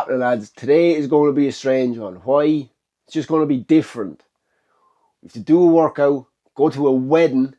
Lads, today is going to be a strange one. Why? It's just going to be different. We have to do a workout, go to a wedding,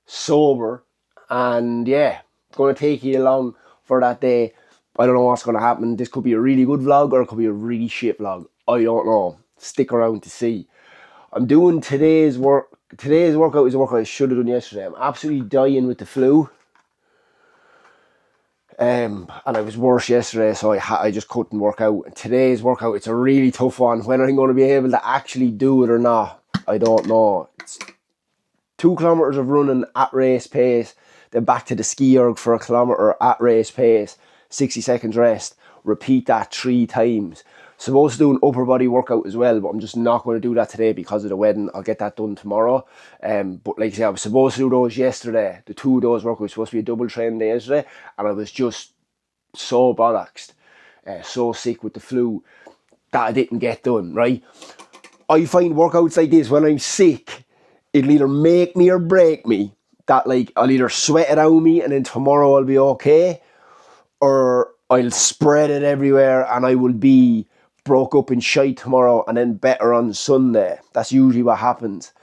sober, and yeah, it's going to take you along for that day. I don't know what's going to happen. This could be a really good vlog or it could be a really shit vlog. I don't know. Stick around to see. I'm doing today's work. Today's workout is a workout I should have done yesterday. I'm absolutely dying with the flu. And I was worse yesterday, so I just couldn't work out. And today's workout, it's a really tough one. Whether I'm going to be able to actually do it or not, I don't know. It's 2 kilometers of running at race pace, then back to the ski erg for a kilometer at race pace, 60 seconds rest. Repeat that 3 times. Supposed to do an upper body workout as well, but I'm just not going to do that today because of the wedding. I'll get that done tomorrow. But like I said, I was supposed to do those yesterday. The 2 of those workouts was supposed to be a double training day yesterday, and I was just so bollocks, so sick with the flu that I didn't get done, right? I find workouts like this, when I'm sick, it'll either make me or break me. That like, I'll either sweat it out of me and then tomorrow I'll be okay, or I'll spread it everywhere and I will be broke up in shite tomorrow and then better on Sunday. That's usually what happens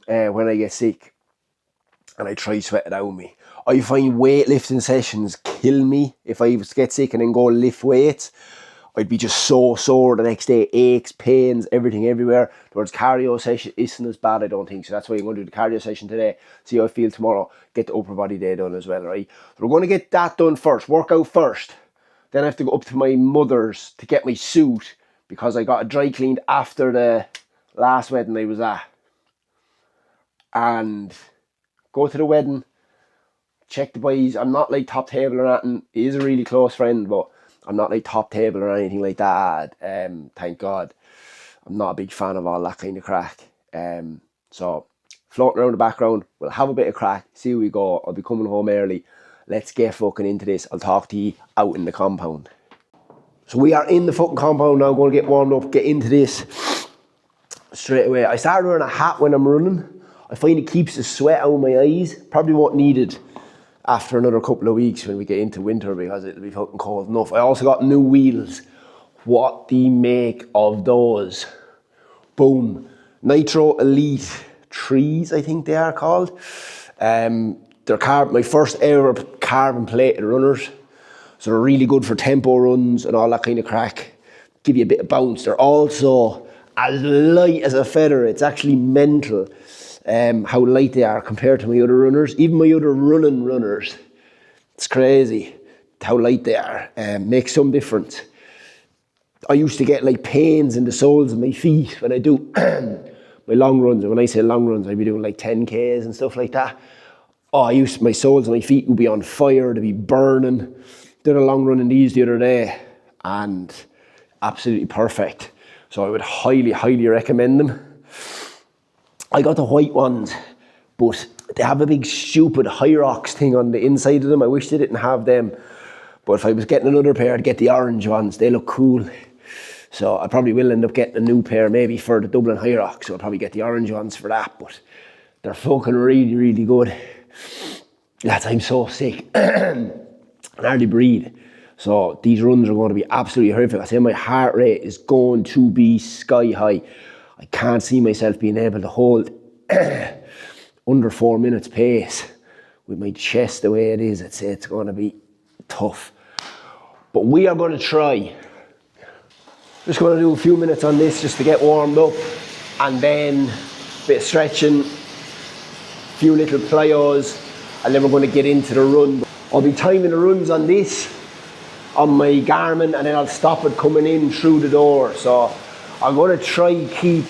when I get sick and I try sweat it out of me. I find weightlifting sessions kill me. If I get sick and then go lift weights, I'd be just so sore the next day, aches, pains, everything everywhere. Whereas cardio session isn't as bad, I don't think. So that's why I'm going to do the cardio session today, see how I feel tomorrow, get the upper body day done as well, right? So we're going to get that done first, workout first. Then I have to go up to my mother's to get my suit because I got it dry cleaned after the last wedding I was at. And go to the wedding, check the boys. I'm not like top table or anything. He is a really close friend, but I'm not like top table or anything like that. Thank God. I'm not a big fan of all that kind of crack. So floating around the background, we'll have a bit of crack, see how we go. I'll be coming home early. Let's get fucking into this. I'll talk to you out in the compound. So we are in the fucking compound now, going to get warmed up, get into this straight away. I started wearing a hat when I'm running. I find it keeps the sweat out of my eyes. Probably won't need it after another couple of weeks when we get into winter because it'll be fucking cold enough. I also got new wheels. What the make of those? Boom. Nitro Elite 3s, I think they are called. They're my first ever carbon plated runners. So they're really good for tempo runs and all that kind of crack. Give you a bit of bounce. They're also as light as a feather. It's actually mental how light they are compared to my other runners. Even my other running runners. It's crazy how light they are. Makes some difference. I used to get like pains in the soles of my feet when I do my long runs. And when I say long runs, I'd be doing like 10Ks and stuff like that. Oh, my soles of my feet would be on fire. They'd be burning. Did a long run in these the other day and absolutely perfect. So I would highly, highly recommend them. I got the white ones, but they have a big stupid hyrox thing on the inside of them. I wish they didn't have them. But if I was getting another pair, I'd get the orange ones. They look cool. So I probably will end up getting a new pair maybe for the Dublin hyrox. So I'll probably get the orange ones for that. But they're fucking really, really good. Lads, I'm so sick. I hardly breathe. So these runs are going to be absolutely horrific. I say my heart rate is going to be sky high. I can't see myself being able to hold under 4 minutes pace with my chest the way it is. I'd say it's going to be tough. But we are going to try. Just going to do a few minutes on this just to get warmed up, and then a bit of stretching, a few little plyos, and then we're going to get into the run. I'll be timing the runs on this, on my Garmin, and then I'll stop it coming in through the door. So I'm going to try keep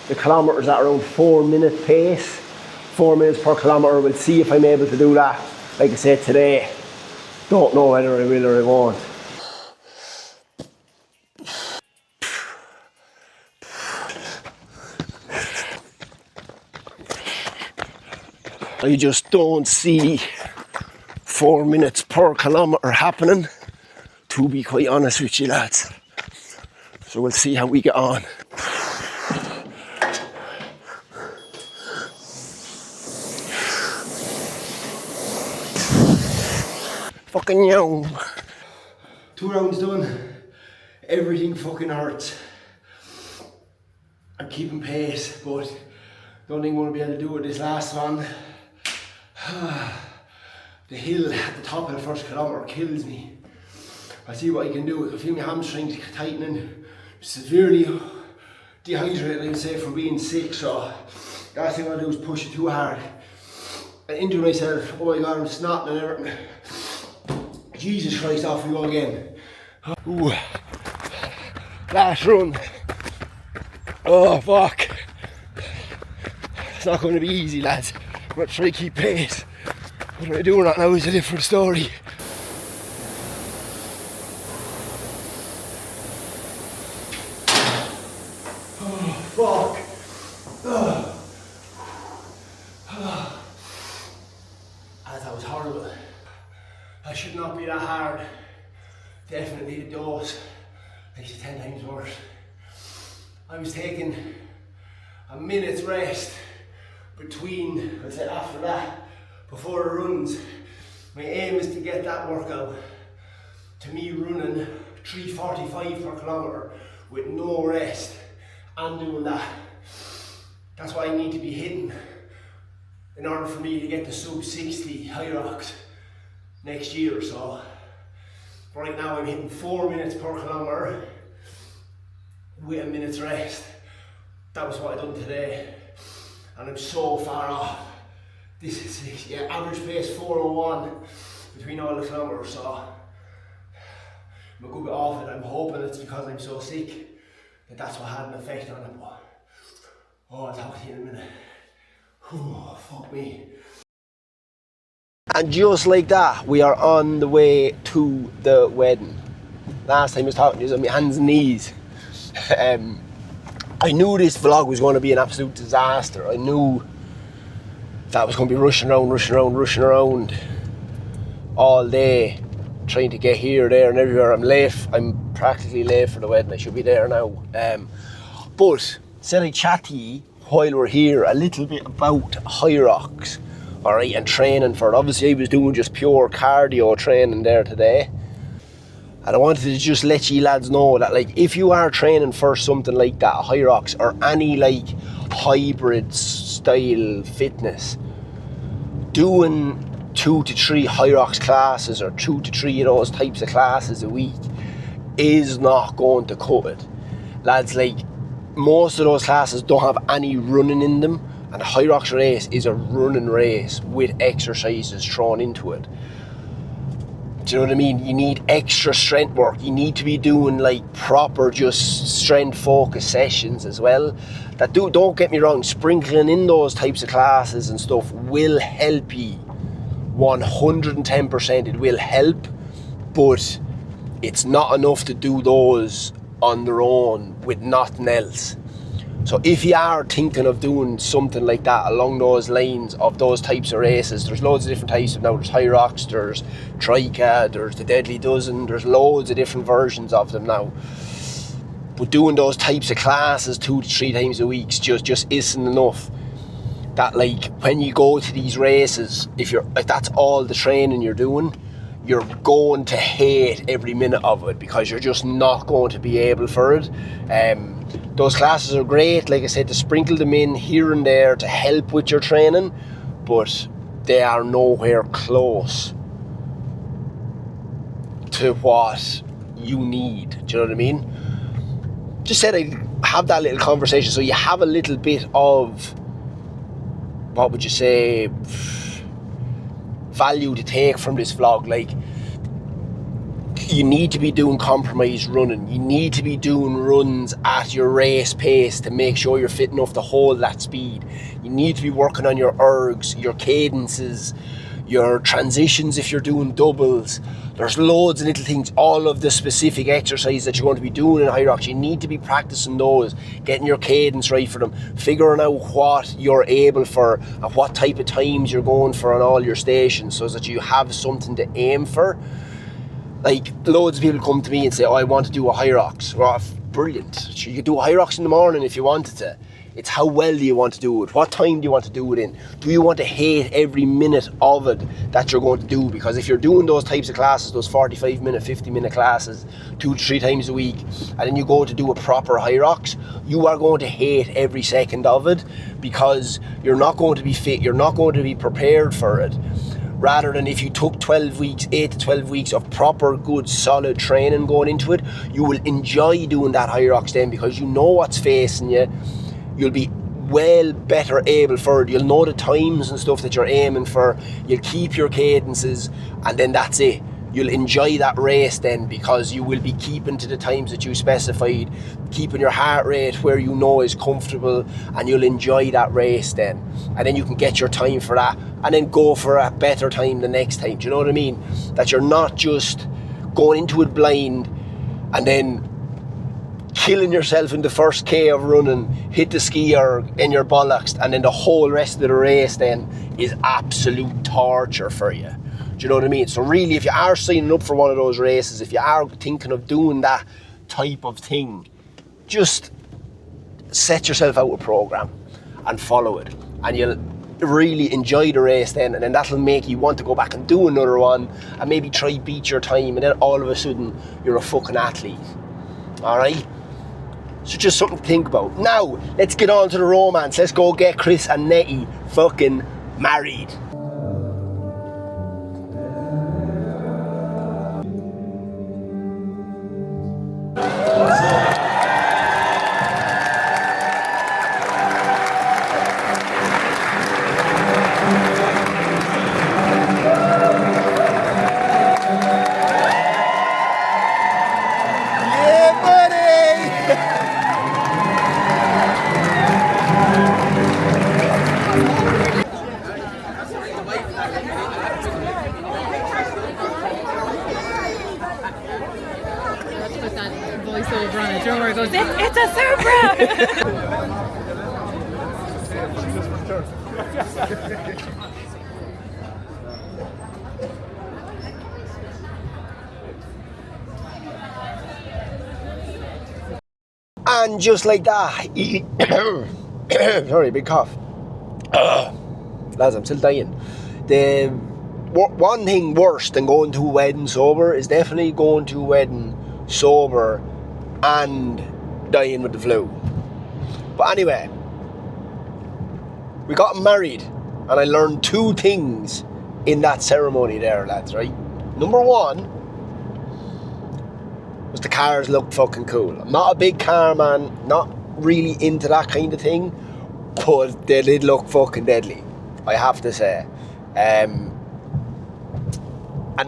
the kilometres at around 4 minute pace, 4 minutes per kilometre. We'll see if I'm able to do that. Like I said today, don't know whether I will or I won't. I just don't see 4 minutes per kilometre happening, to be quite honest with you lads. So we'll see how we get on. Fucking yo. 2 rounds done. Everything fucking hurts. I'm keeping pace, but don't think I'm going to be able to do it this last one. The hill at the top of the first kilometre kills me. I see what I can do. I feel my hamstrings tightening, severely dehydrated, I would say, from being sick. So the last thing I do is push it too hard and injure myself. Oh my god, I'm snotting and everything. Jesus Christ, off we go again. Ooh. Last run. Oh fuck. It's not going to be easy, lads. I'm going to try to keep pace. What am I doing right now is a different story. Oh fuck. That was horrible. That should not be that hard. Definitely the dose makes it 10 times worse. I was taking a minute's rest between, I'd say after that, before the runs. My aim is to get that workout to me running 3:45 per kilometre with no rest and doing that. That's what I need to be hitting in order for me to get the sub 60 hyrox next year or so. Right now I'm hitting 4 minutes per kilometre with a minute's rest. That was what I done today, and I'm so far off. This is, yeah, average pace 4:01 between all the kilometres, so I'm a good bit off it. I'm hoping it's because I'm so sick that that's what had an effect on it, but I'll talk to you in a minute. Oh, fuck me. And just like that, we are on the way to the wedding. Last time I was talking to you on my hands and knees. I knew this vlog was going to be an absolute disaster. I knew that I was going to be rushing around all day, trying to get here, there and everywhere. I'm late. I'm practically late for the wedding. I should be there now. But said I'd chat to you while we're here a little bit about hyrox, alright, and training for it. Obviously I was doing just pure cardio training there today. And I wanted to just let you lads know that, like, if you are training for something like that, hyrox or any like hybrid style fitness, doing 2 to 3 hyrox classes or 2 to 3 of those types of classes a week is not going to cut it. Lads, like, most of those classes don't have any running in them, and a hyrox race is a running race with exercises thrown into it. Do you know what I mean? You need extra strength work. You need to be doing like proper just strength focus sessions as well. That don't get me wrong, sprinkling in those types of classes and stuff will help you 110%. It will help, but it's not enough to do those on their own with nothing else. So if you are thinking of doing something like that along those lines of those types of races, there's loads of different types of now. There's hyrox, there's Trica, there's the Deadly Dozen, there's loads of different versions of them now. But doing those types of classes 2 to 3 times a week just isn't enough. That, like, when you go to these races, if that's all the training you're doing, you're going to hate every minute of it because you're just not going to be able for it. Those classes are great, like I said, to sprinkle them in here and there to help with your training, but they are nowhere close to what you need. Do you know what I mean? Just said I'd have that little conversation so you have a little bit of, what would you say, value to take from this vlog. Like, you need to be doing compromised running. You need to be doing runs at your race pace to make sure you're fit enough to hold that speed. You need to be working on your ergs, your cadences, your transitions if you're doing doubles. There's loads of little things, all of the specific exercises that you're going to be doing in hyrox. You need to be practicing those, getting your cadence right for them, figuring out what you're able for and what type of times you're going for on all your stations so that you have something to aim for. Like, loads of people come to me and say, oh, I want to do a hyrox. Well, brilliant. You could do a hyrox in the morning if you wanted to. It's how well do you want to do it? What time do you want to do it in? Do you want to hate every minute of it that you're going to do? Because if you're doing those types of classes, those 45-minute, 50-minute classes, 2 to 3 times a week, and then you go to do a proper hyrox, you are going to hate every second of it because you're not going to be fit, you're not going to be prepared for it. Rather than if you took 12 weeks, 8 to 12 weeks of proper, good, solid training going into it, you will enjoy doing that hyrox then because you know what's facing you. You'll be well better able for it. You'll know the times and stuff that you're aiming for. You'll keep your cadences, and then that's it. You'll enjoy that race then because you will be keeping to the times that you specified, keeping your heart rate where you know is comfortable, and you'll enjoy that race then. And then you can get your time for that and then go for a better time the next time. Do you know what I mean? That you're not just going into it blind and then killing yourself in the first K of running, hit the skier in your bollocks, and then the whole rest of the race then is absolute torture for you. Do you know what I mean? So really, if you are signing up for one of those races, if you are thinking of doing that type of thing, just set yourself out a program and follow it, and you'll really enjoy the race then, and then that'll make you want to go back and do another one and maybe try beat your time, and then all of a sudden you're a fucking athlete. Alright? So just something to think about. Now, let's get on to the romance. Let's go get Chris and Nettie fucking married. Voiceover on a drummer goes, it's a Supra! And just like that, sorry, big cough. Lads, I'm still dying. The one thing worse than going to a wedding sober is definitely going to a wedding sober and dying with the flu. But anyway, we got married, and I learned 2 things in that ceremony there, lads, right? Number 1 was the cars looked fucking cool. I'm not a big car man, not really into that kind of thing, but they did look fucking deadly, I have to say. And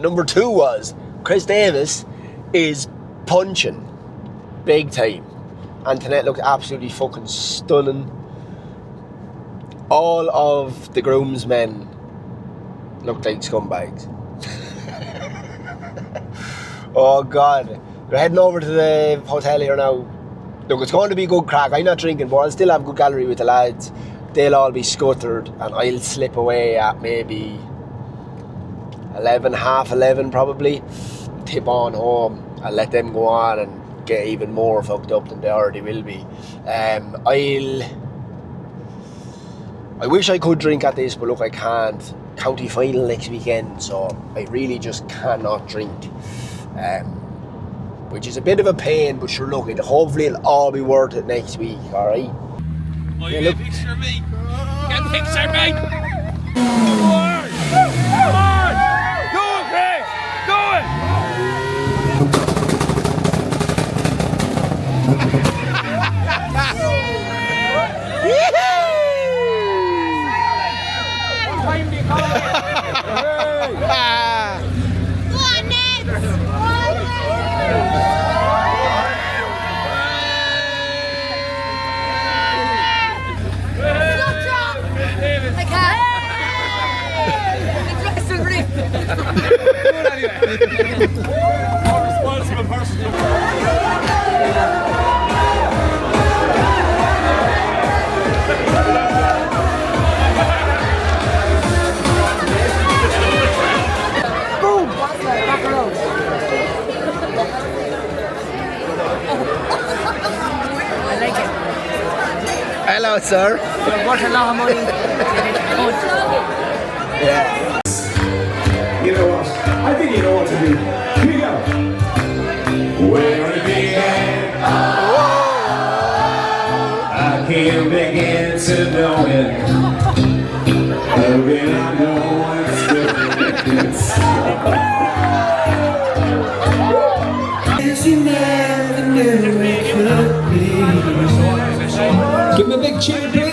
number 2 was Chris Davis is punching big time. Antoinette looked absolutely fucking stunning. All of the groomsmen looked like scumbags. Oh God. We're heading over to the hotel here now. Look, it's going to be good crack. I'm not drinking, but I'll still have good gallery with the lads. They'll all be scuttered, and I'll slip away at maybe 11, half 11 probably. Tip on home. I'll let them go on and get even more fucked up than they already will be. I wish I could drink at this, but look, I can't. County final next weekend, so I really just cannot drink. Which is a bit of a pain, but sure, look, hopefully it'll all be worth it next week, alright? Oh, you get a picture of me? Get a picture of me! Come on! Go on, Chris! Go What time do you call it? Go on, Ned! I can't. More responsible person. Hello, sir. You're worth a lot of money. Yeah. You know what? I think you know what to do. Here you go. Where it began, I can't begin to know it. When I know it's good. As you never knew it could be. Give me a big cheer, please.